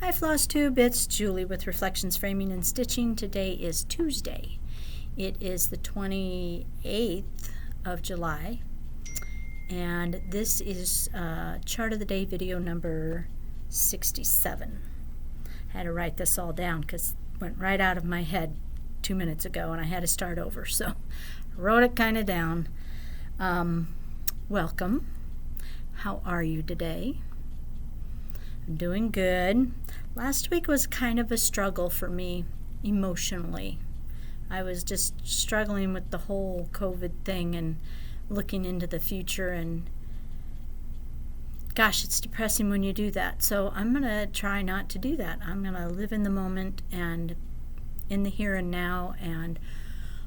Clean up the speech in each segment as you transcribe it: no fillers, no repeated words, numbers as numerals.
Hi Floss Tube, it's Julie with Reflections Framing and Stitching. Today is Tuesday. It is the 28th of July, and this is Chart of the Day video number 67. I had to write this all down because it went right out of my head 2 minutes ago and I had to start over, so I wrote it kind of down. Welcome. How are you today? I'm doing good. Last week was kind of a struggle for me emotionally. I was just struggling with the whole COVID thing and looking into the future, and gosh, it's depressing when you do that. So I'm going to try not to do that. I'm going to live in the moment and in the here and now, and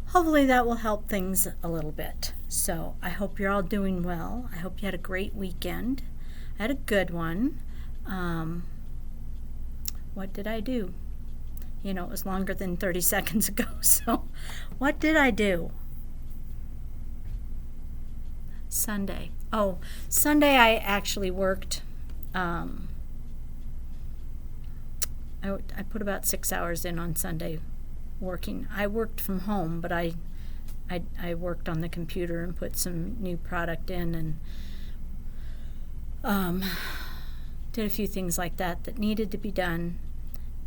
hopefully that will help things a little bit. So I hope you're all doing well. I hope you had a great weekend. I had a good one. What did I do? You know, it was longer than 30 seconds ago, so what did I do? Sunday. Oh, Sunday I actually worked. I put about 6 hours in on Sunday working. I worked from home, but I worked on the computer and put some new product in, and did a few things like that needed to be done.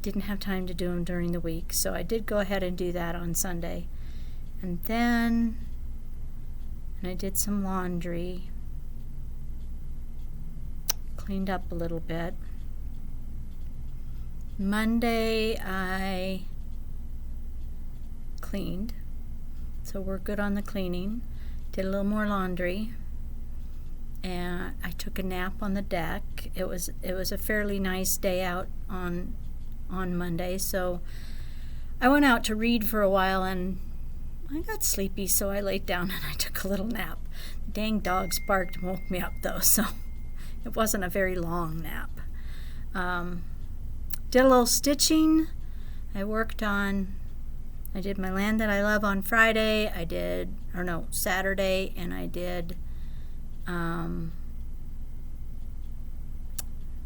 Didn't have time to do them during the week, so I did go ahead and do that on Sunday. And then I did some laundry, cleaned up a little bit. Monday I cleaned, so we're good on the cleaning. Did a little more laundry, and I took a nap on the deck. It was a fairly nice day out on Monday, so I went out to read for a while and I got sleepy, so I laid down and I took a little nap. The dang dogs barked and woke me up though, so it wasn't a very long nap. Did a little stitching. I did my Land That I Love on Friday. Saturday, and I did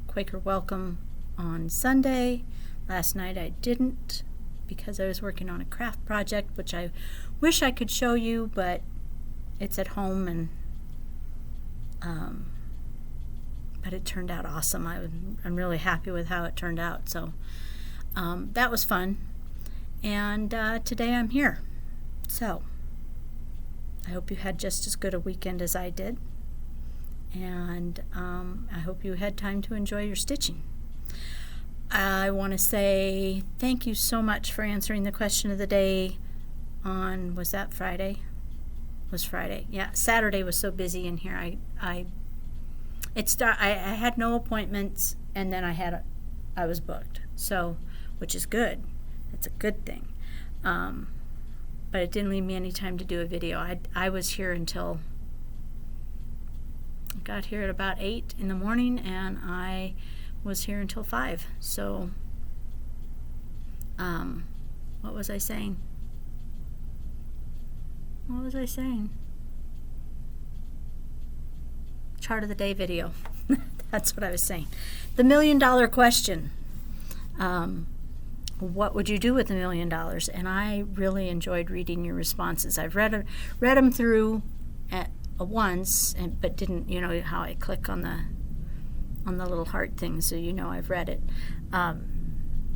Quaker Welcome on Sunday. Last night I didn't because I was working on a craft project, which I wish I could show you, but it's at home, and but it turned out awesome. I'm really happy with how it turned out. So that was fun, and today I'm here. So I hope you had just as good a weekend as I did, and I hope you had time to enjoy your stitching. I want to say thank you so much for answering the question of the day on, was that Friday? It was Friday. Yeah, Saturday was so busy in here. I had no appointments, and then I was booked. So, which is good. That's a good thing. But it didn't leave me any time to do a video. I was here until I got here at about 8 in the morning, and I was here until 5. So what was I saying? Chart of the Day video. That's what I was saying. The $1 million question. What would you do with $1 million? And I really enjoyed reading your responses. I've read them through at once, but didn't, you know how I click on the little heart thing, so you know I've read it. I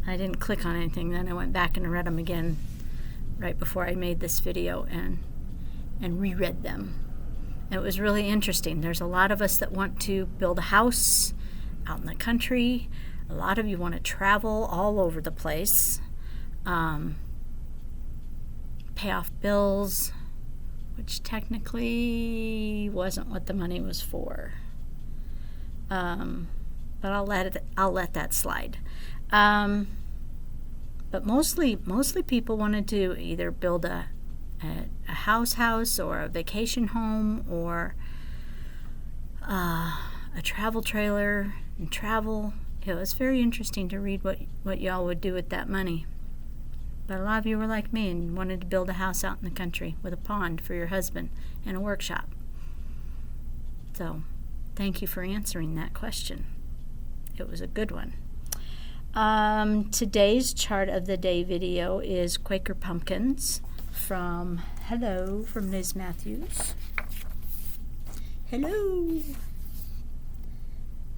didn't click on anything. Then I went back and read them again right before I made this video, and reread them. It was really interesting. There's a lot of us that want to build a house out in the country. A lot of you want to travel all over the place, pay off bills, which technically wasn't what the money was for. But I'll let that slide. But mostly people wanted to either build a house or a vacation home, or a travel trailer and travel. It was very interesting to read what y'all would do with that money. But a lot of you were like me and wanted to build a house out in the country with a pond for your husband and a workshop. So thank you for answering that question. It was a good one. Today's chart of the day video is Quaker Pumpkins from Liz Matthews. Hello.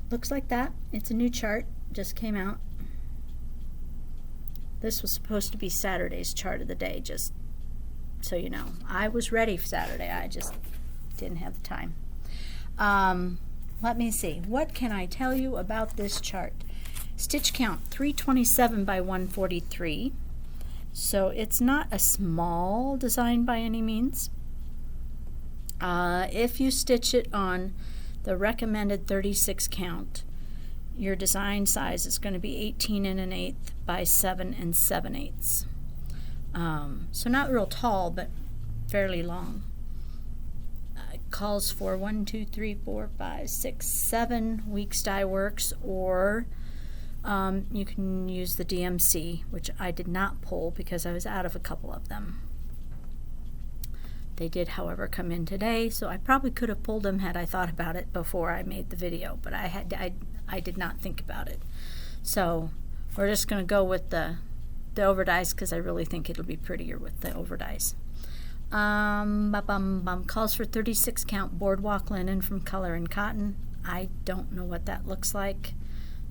Looks like that. It's a new chart, just came out. This was supposed to be Saturday's chart of the day, just so you know. I was ready for Saturday, I just didn't have the time. Let me see, what can I tell you about this chart? Stitch count 327 by 143. So it's not a small design by any means. If you stitch it on the recommended 36 count, your design size is going to be 18 1/8 by 7 7/8. So not real tall, but fairly long. It calls for 1, 2, 3, 4, 5, 6, 7 weeks dye works, or you can use the DMC, which I did not pull because I was out of a couple of them. They did, however, come in today, so I probably could have pulled them had I thought about it before I made the video, but I did not think about it. So we're just going to go with the overdyes because I really think it'll be prettier with the overdyes. Calls for 36 count boardwalk linen from Color and Cotton. I don't know what that looks like,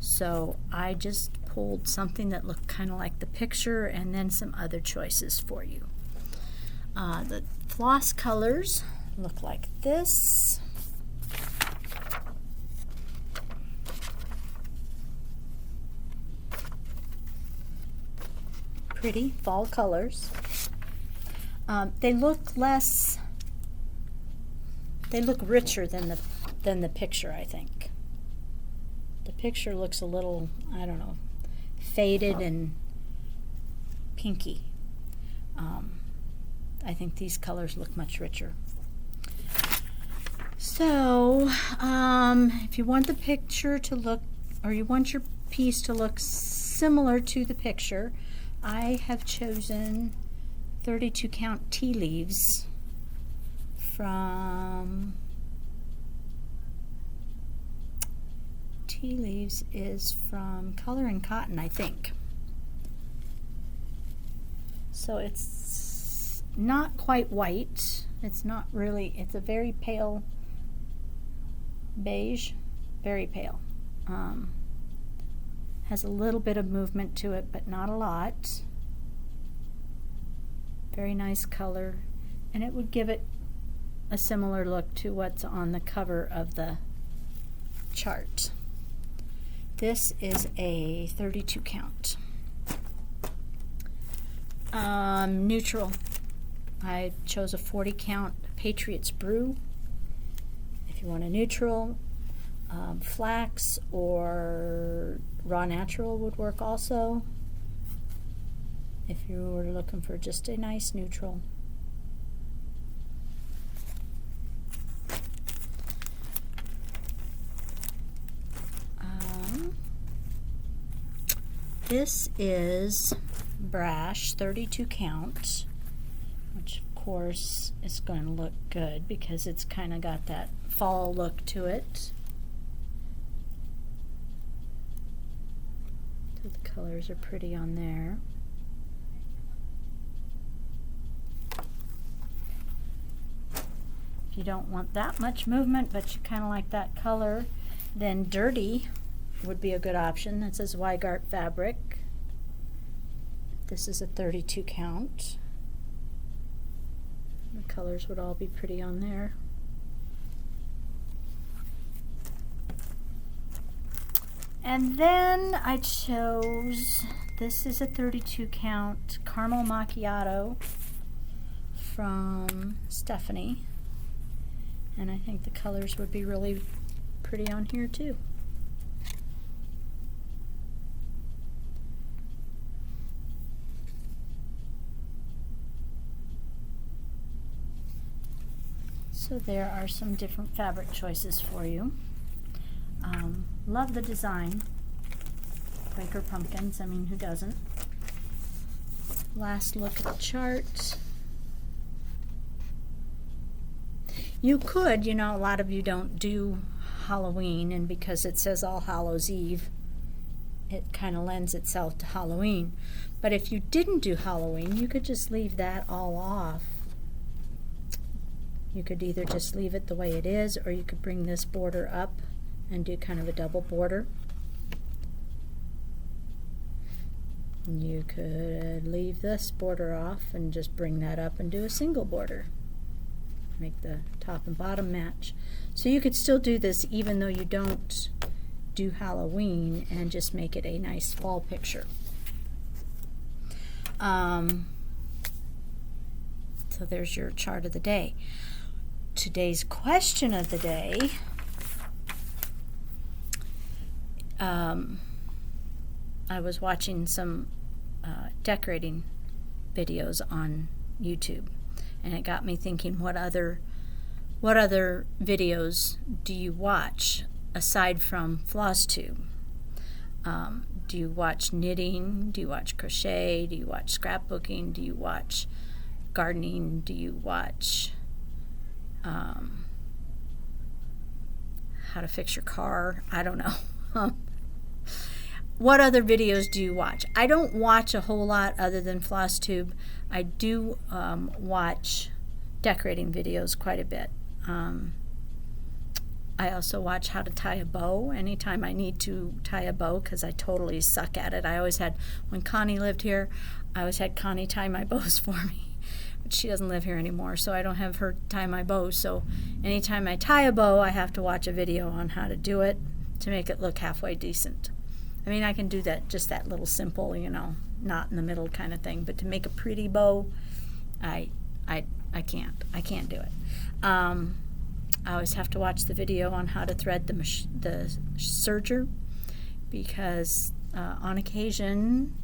so I just pulled something that looked kind of like the picture and then some other choices for you. The floss colors look like this. Pretty fall colors. They look richer than the picture, I think. The picture looks a little, I don't know, faded and pinky. I think these colors look much richer. So, if you want the picture to look, or you want your piece to look similar to the picture, I have chosen 32 count tea leaves from is from Color and Cotton, I think. So it's not quite white. It's not really, it's a very pale beige, very pale. Has a little bit of movement to it, but not a lot. Very nice color, and it would give it a similar look to what's on the cover of the chart. This is a 32 count. Neutral. I chose a 40 count Patriots Brew. If you want a neutral, flax or raw natural would work also, if you were looking for just a nice neutral. This is Brash 32 count, which of course is going to look good because it's kind of got that fall look to it. So the colors are pretty on there. If you don't want that much movement, but you kind of like that color, then Dirty would be a good option. That says Weigart fabric. This is a 32 count. The colors would all be pretty on there. And then I chose, this is a 32 count Caramel Macchiato from Stephanie. And I think the colors would be really pretty on here too. So there are some different fabric choices for you. Love the design. Quaker Pumpkins, I mean, who doesn't? Last look at the chart. You could, you know, a lot of you don't do Halloween, and because it says All Hallows Eve, it kind of lends itself to Halloween. But if you didn't do Halloween, you could just leave that all off. You could either just leave it the way it is, or you could bring this border up and do kind of a double border. You could leave this border off and just bring that up and do a single border. Make the top and bottom match. So you could still do this even though you don't do Halloween, and just make it a nice fall picture. So there's your chart of the day. Today's question of the day, I was watching some decorating videos on YouTube, and it got me thinking, what other videos do you watch aside from FlossTube? Do you watch knitting? Do you watch crochet? Do you watch scrapbooking? Do you watch gardening? Do you watch how to fix your car? I don't know. What other videos do you watch? I don't watch a whole lot other than FlossTube. I do watch decorating videos quite a bit. I also watch how to tie a bow anytime I need to tie a bow, because I totally suck at it. I always had, when Connie lived here, I always had Connie tie my bows for me. But she doesn't live here anymore, so I don't have her tie my bows. So anytime I tie a bow, I have to watch a video on how to do it to make it look halfway decent. I mean, I can do that, just that little simple, knot in the middle kind of thing. But to make a pretty bow, I can't. I can't do it. I always have to watch the video on how to thread the serger, because on occasion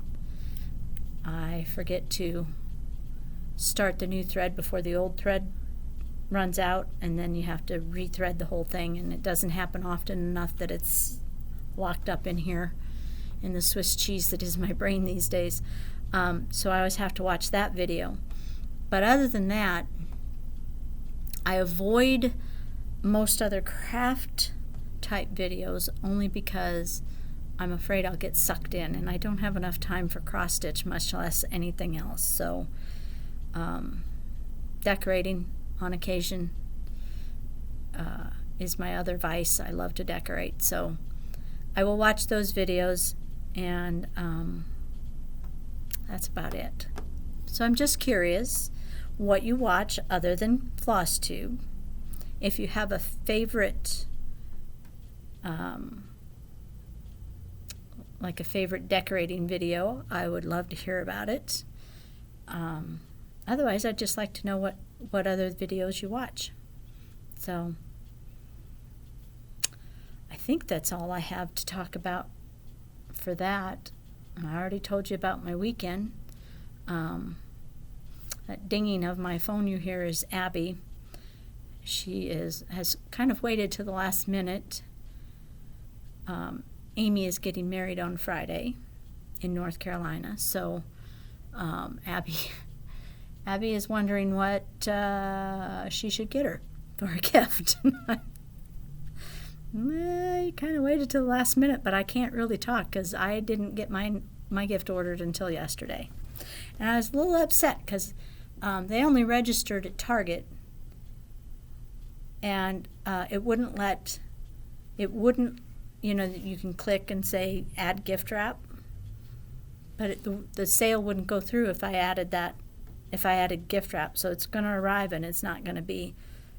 I forget to start the new thread before the old thread runs out, and then you have to rethread the whole thing, and it doesn't happen often enough that it's locked up in here in the Swiss cheese that is my brain these days. So I always have to watch that video. But other than that, I avoid most other craft type videos only because I'm afraid I'll get sucked in, and I don't have enough time for cross stitch, much less anything else. So decorating on occasion is my other vice. I love to decorate, so I will watch those videos, and that's about it. So I'm just curious what you watch other than FlossTube. If you have a favorite, like a favorite decorating video, I would love to hear about it. Otherwise, I'd just like to know what other videos you watch. So I think that's all I have to talk about for that. I already told you about my weekend. That dinging of my phone you hear is Abby. She has kind of waited to the last minute. Amy is getting married on Friday in North Carolina, so Abby is wondering what she should get her for a gift. I kind of waited till the last minute, but I can't really talk because I didn't get my gift ordered until yesterday. And I was a little upset because they only registered at Target, and it wouldn't, you can click and say add gift wrap, but the sale wouldn't go through if I added gift wrap. So it's going to arrive and it's not going to be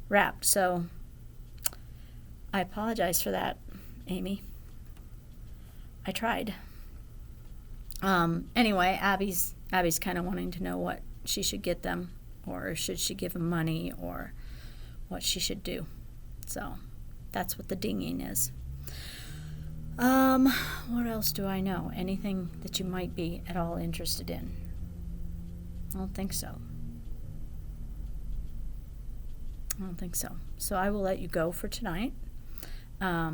wrapped. So I apologize for that, Amy. I tried. Anyway, Abby's kind of wanting to know what she should get them, or should she give them money, or what she should do. So that's what the dinging is. What else do I know? Anything that you might be at all interested in? I don't think so. So I will let you go for tonight. I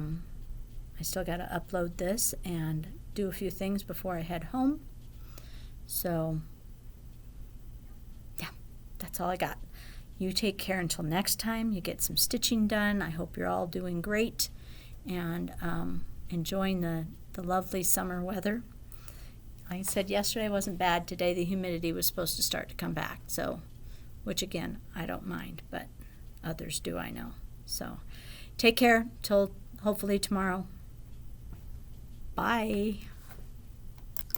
still got to upload this and do a few things before I head home. So, yeah, that's all I got. You take care until next time. You get some stitching done. I hope you're all doing great and enjoying the the lovely summer weather. Like I said, yesterday wasn't bad. Today the humidity was supposed to start to come back, so, which again, I don't mind, but others do, I know. So take care till hopefully tomorrow. Bye.